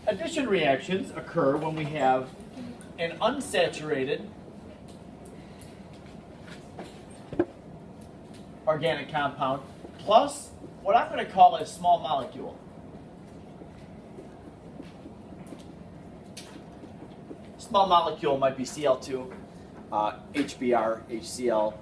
Addition reactions occur when we have an unsaturated organic compound plus what I'm going to call a small molecule. Small molecule might be Cl2, HBr, HCl,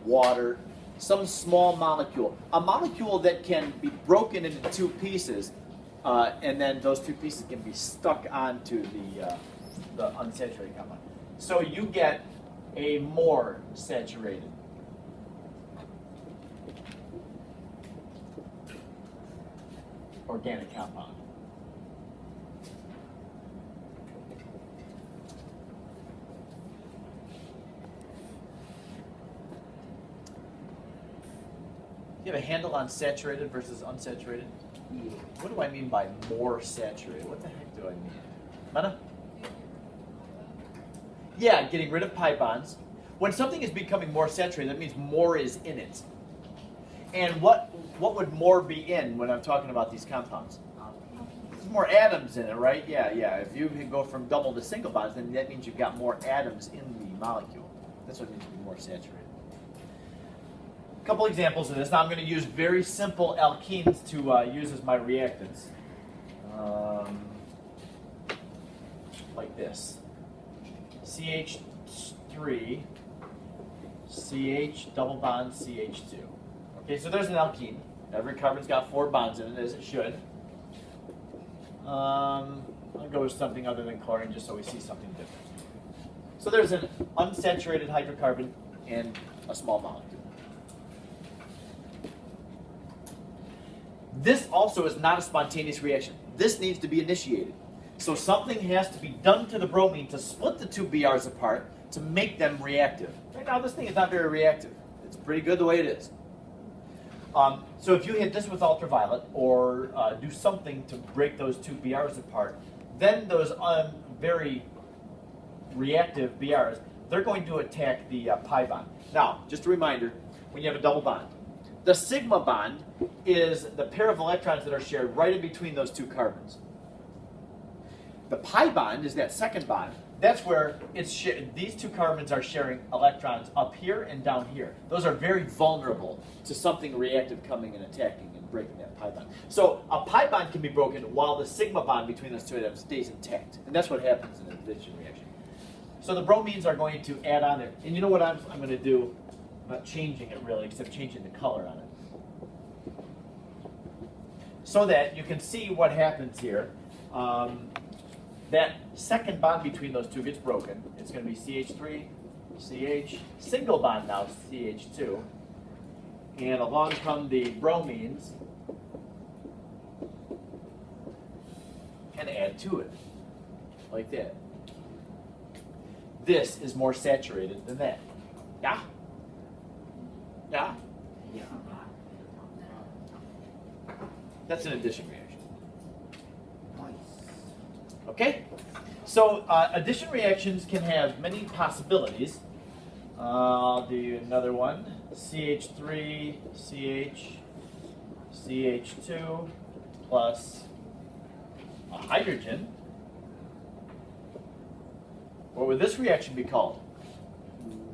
water, some small molecule. A molecule that can be broken into two pieces, and then those two pieces can be stuck onto the unsaturated compound. So you get a more saturated organic compound. You have a handle on saturated versus unsaturated? Yeah. What do I mean by more saturated? What the heck do I mean? Mena? Yeah, getting rid of pi bonds. When something is becoming more saturated, that means more is in it. And what would more be in when I'm talking about these compounds? There's more atoms in it, right? Yeah. If you go from double to single bonds, then that means you've got more atoms in the molecule. That's what it means to be more saturated. A couple examples of this. Now I'm going to use very simple alkenes to use as my reactants. Like this. CH3, CH, double bond, CH2. Okay, so there's an alkene. Every carbon's got 4 bonds in it, as it should. I'll go with something other than chlorine just so we see something different. So there's an unsaturated hydrocarbon and a small molecule. This also is not a spontaneous reaction. This needs to be initiated. So something has to be done to the bromine to split the two Brs apart to make them reactive. Right now this thing is not very reactive. It's pretty good the way it is. So if you hit this with ultraviolet or do something to break those two Brs apart, then those very reactive Brs, they're going to attack the pi bond. Now, just a reminder, when you have a double bond, the sigma bond is the pair of electrons that are shared right in between those two carbons. The pi bond is that second bond. That's where these two carbons are sharing electrons up here and down here. Those are very vulnerable to something reactive coming and attacking and breaking that pi bond. So a pi bond can be broken while the sigma bond between those two atoms stays intact. And that's what happens in an addition reaction. So the bromines are going to add on there. And you know what I'm going to do? I'm not changing it really, except changing the color on it. So that you can see what happens here. That second bond between those two gets broken. It's going to be CH3, CH, single bond now, CH2. And along come the bromines and add to it, like that. This is more saturated than that. Yeah? Yeah? Yeah. That's an addition reaction. Okay? So addition reactions can have many possibilities. I'll do another one. CH3, CH, CH2 plus a hydrogen. What would this reaction be called?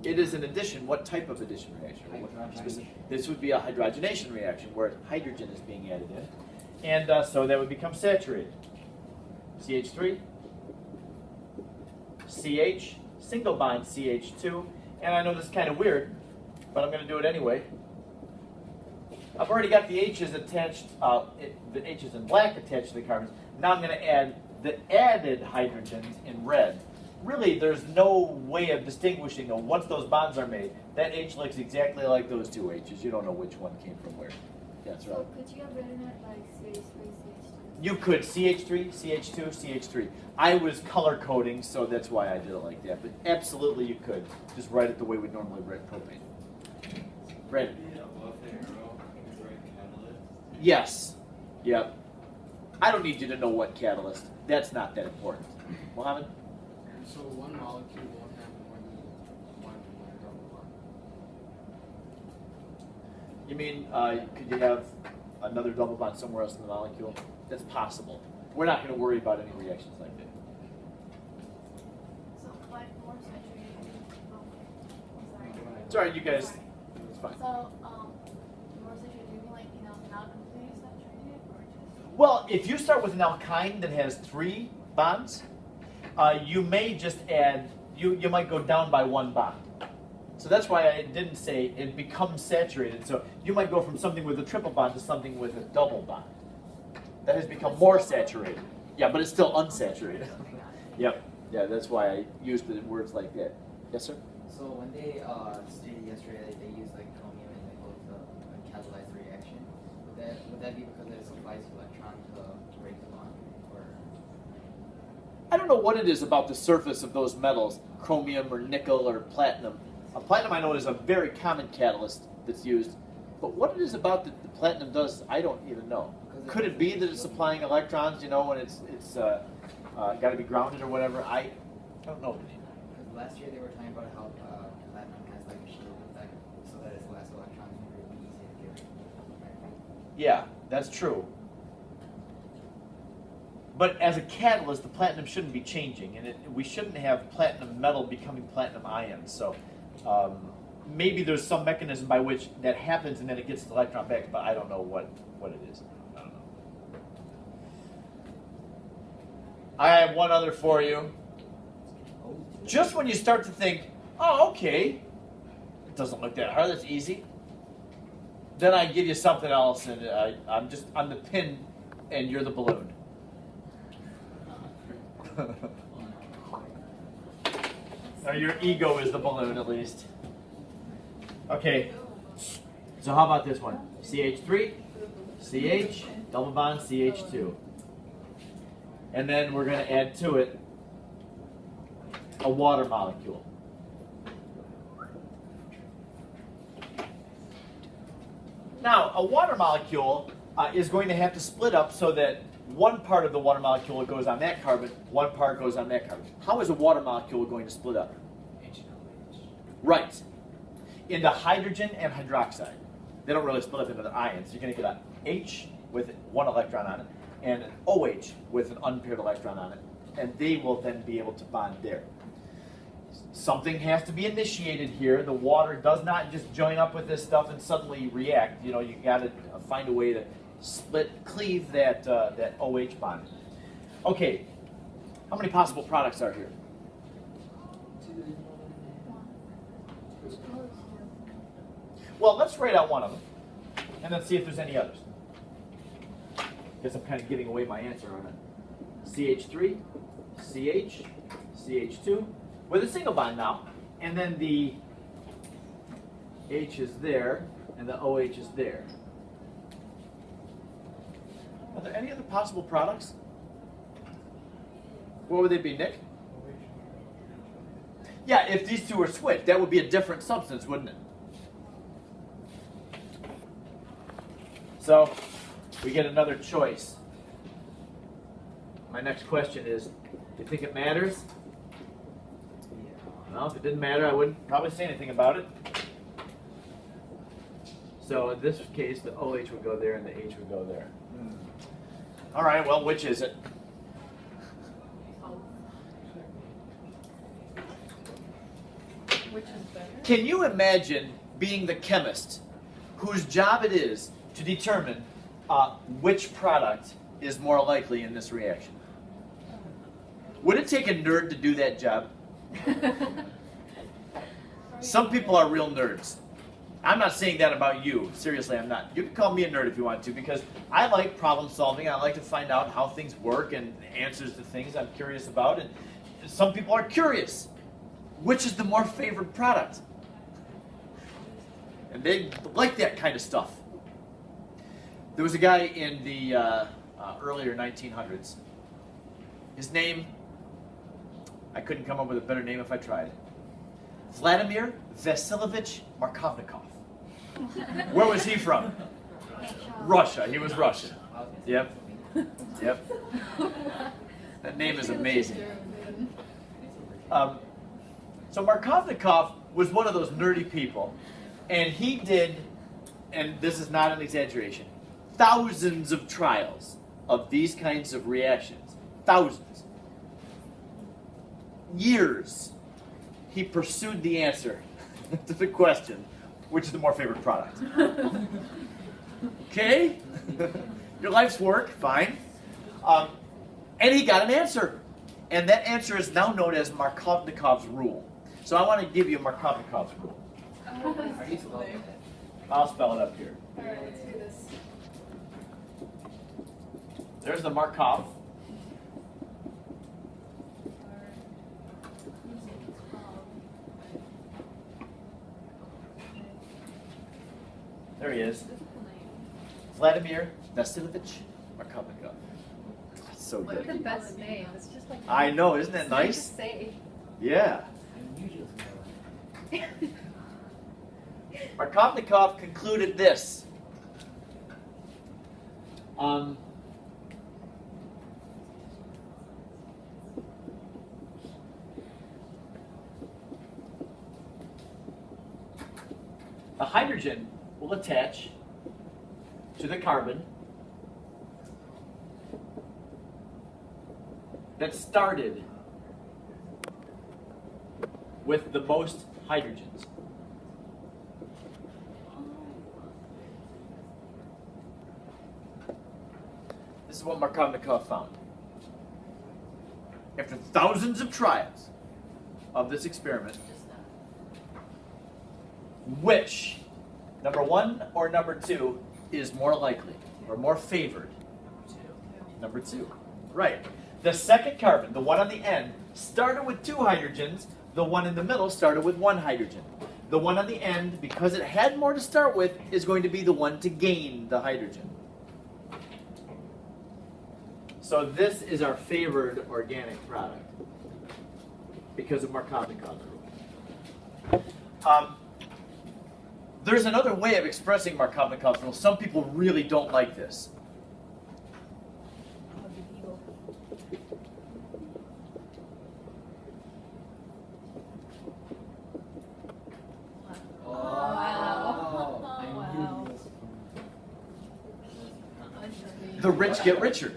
It is an addition. What type of addition reaction? This would be a hydrogenation reaction where hydrogen is being added in. And so that would become saturated. CH3, CH, single bond CH2. And I know this is kind of weird, but I'm going to do it anyway. I've already got the H's attached, the H's in black attached to the carbons. Now I'm going to add the added hydrogens in red. Really, there's no way of distinguishing them. Once those bonds are made, that H looks exactly like those two H's. You don't know which one came from where. That's right. So could you have written it like CH3, CH2? You could CH3, CH2, CH3. I was color coding, so that's why I did it like that. But absolutely you could. Just write it the way we normally write propane. Brandon? Yes. Yep. I don't need you to know what catalyst. That's not that important. Mohammed? So one molecule won't have more than one double bond. You mean, could you have another double bond somewhere else in the molecule? That's possible. we're not going to worry about any reactions like that. So like more saturated. It's all right, you guys. It's fine. So more saturated, do you mean like not completely saturated or just? Well, if you start with an alkyne that has 3 bonds, you may just add, you might go down by 1 bond. So that's why I didn't say it becomes saturated. So you might go from something with a triple bond to something with a double bond. That has become more saturated. Yeah, but it's still unsaturated. Yep. Yeah, that's why I used the words like that. Yes, sir? So when they stated yesterday that they use like chromium and nickel to catalyze the reaction, would that be because it supplies the electron to break the bond, or? I don't know what it is about the surface of those metals, chromium or nickel or platinum. Platinum I know is a very common catalyst that's used, but what it is about that the platinum does, I don't even know. Could it be that it's supplying electrons, when it's got to be grounded or whatever? I don't know. Because last year they were talking about how platinum has like a shield effect, so that its last electrons are really easy to get. Yeah, that's true. But as a catalyst, the platinum shouldn't be changing, and we shouldn't have platinum metal becoming platinum ions. So maybe there's some mechanism by which that happens, and then it gets the electron back. But I don't know what it is. I don't know. I have one other for you. Just when you start to think, oh, okay, it doesn't look that hard. That's easy. Then I give you something else, and I'm the pin, and you're the balloon. Or your ego is the balloon, at least. Okay. So how about this one? CH3, CH, double bond CH2. And then we're going to add to it a water molecule. Now, a water molecule is going to have to split up so that one part of the water molecule goes on that carbon, one part goes on that carbon. How is a water molecule going to split up? Right. Into hydrogen and hydroxide. They don't really split up into the ions. You're going to get an H with 1 electron on it and an OH with an unpaired electron on it. And they will then be able to bond there. Something has to be initiated here. The water does not just join up with this stuff and suddenly react. You got to find a way to cleave that OH bond. Okay, how many possible products are here? Well, let's write out one of them, and then see if there's any others. Guess I'm kind of giving away my answer on it. CH3, CH, CH2, with a single bond now, and then the H is there, and the OH is there. Are there any other possible products? What would they be, Nick? Yeah, if these two were switched, that would be a different substance, wouldn't it? So, we get another choice. My next question is, do you think it matters? Well, if it didn't matter, I wouldn't probably say anything about it. So in this case, the OH would go there and the H would go there. All right, well, which is it? Which is better? Can you imagine being the chemist whose job it is to determine which product is more likely in this reaction? Would it take a nerd to do that job? Some people are real nerds. I'm not saying that about you. Seriously, I'm not. You can call me a nerd if you want to, because I like problem solving. I like to find out how things work and answers to things I'm curious about. And some people are curious. Which is the more favored product? And they like that kind of stuff. There was a guy in the earlier 1900s. His name, I couldn't come up with a better name if I tried. Vladimir Vasilyevich Markovnikov. Where was he from? Russia. He was Russian. Yep. Yep. That name is amazing. So Markovnikov was one of those nerdy people, and he did, and this is not an exaggeration, thousands of trials of these kinds of reactions. Thousands. Years. He pursued the answer to the question, which is the more favorite product? Okay? Your life's work, fine. And he got an answer. And that answer is now known as Markovnikov's rule. So I want to give you Markovnikov's rule. Are you spelling it? I'll spell it up here. Alright, let's do this. There's the Markov. There he is. Vladimir Vasilyevich Markovnikov. That's so What good. the best name? It's just like I know, isn't that it's nice? to say. Yeah. Markovnikov concluded this. A hydrogen will attach to the carbon that started with the most hydrogens. This is what Markovnikov found. After thousands of trials of this experiment, which, number one or number two, is more likely or more favored? Number two. Right. The second carbon, the one on the end, started with 2 hydrogens. The one in the middle started with 1 hydrogen. The one on the end, because it had more to start with, is going to be the one to gain the hydrogen. So this is our favored organic product because of Markovnikov's rule. There's another way of expressing Markovnikov's rule. Some people really don't like this. The rich get richer.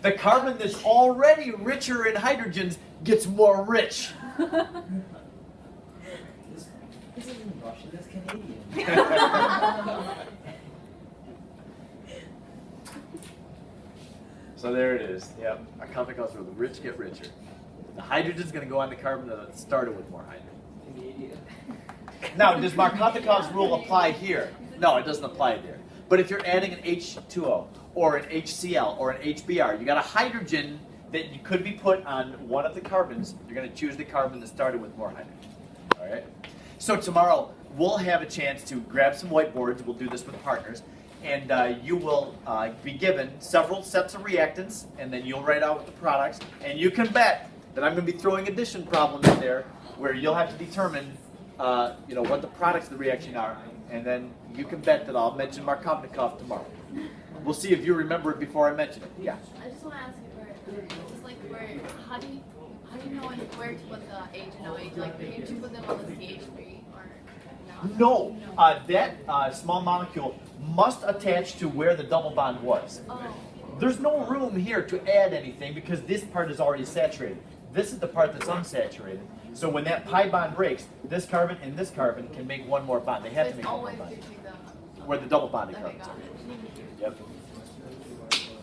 The carbon that's already richer in hydrogens gets more rich. This isn't Russian, this is Canadian. So there it is. Yep. Markovnikov's rule. The rich get richer. The hydrogen's going to go on the carbon that started with more hydrogen. Canadian. Now, does Markovnikov's rule apply here? No, it doesn't apply there. But if you're adding an H2O or an HCl or an HBr, you got a hydrogen that you could be put on one of the carbons. You're going to choose the carbon that started with more hydrogen. All right? So tomorrow, we'll have a chance to grab some whiteboards. We'll do this with partners. And you will be given several sets of reactants, and then you'll write out the products. And you can bet that I'm going to be throwing addition problems in there where you'll have to determine what the products of the reaction are. And then you can bet that I'll mention Markovnikov tomorrow. We'll see if you remember it before I mention it. Yeah. I just want to ask you just like how do you know where to put the H and OH? Like, can't you put them on the CH3 or No, that small molecule must attach to where the double bond was. Oh. There's no room here to add anything because this part is already saturated. This is the part that's unsaturated. So when that pi bond breaks, this carbon and this carbon can make one more bond. They have to It's make one more always bond. between them. Where the double bonding Okay, carbons got are. it. Yep.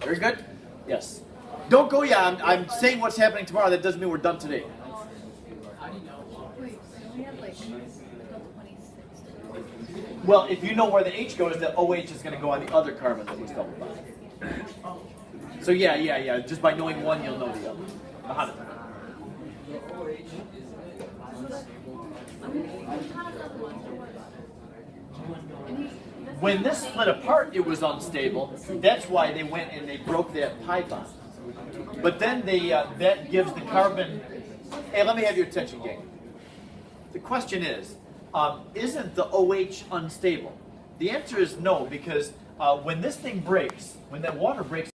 Very good? Yes. Don't go yet. I'm saying what's happening tomorrow. That doesn't mean we're done today. Wait, so we have like until 26. Well, if you know where the H goes, the OH is going to go on the other carbon that was double bonded. So yeah. Just by knowing one, you'll know the other. How to- When this split apart, it was unstable. That's why they went and they broke that pi bond. But then that gives the carbon. Hey, let me have your attention, gang. The question is, isn't the OH unstable? The answer is no, because when this thing breaks, when that water breaks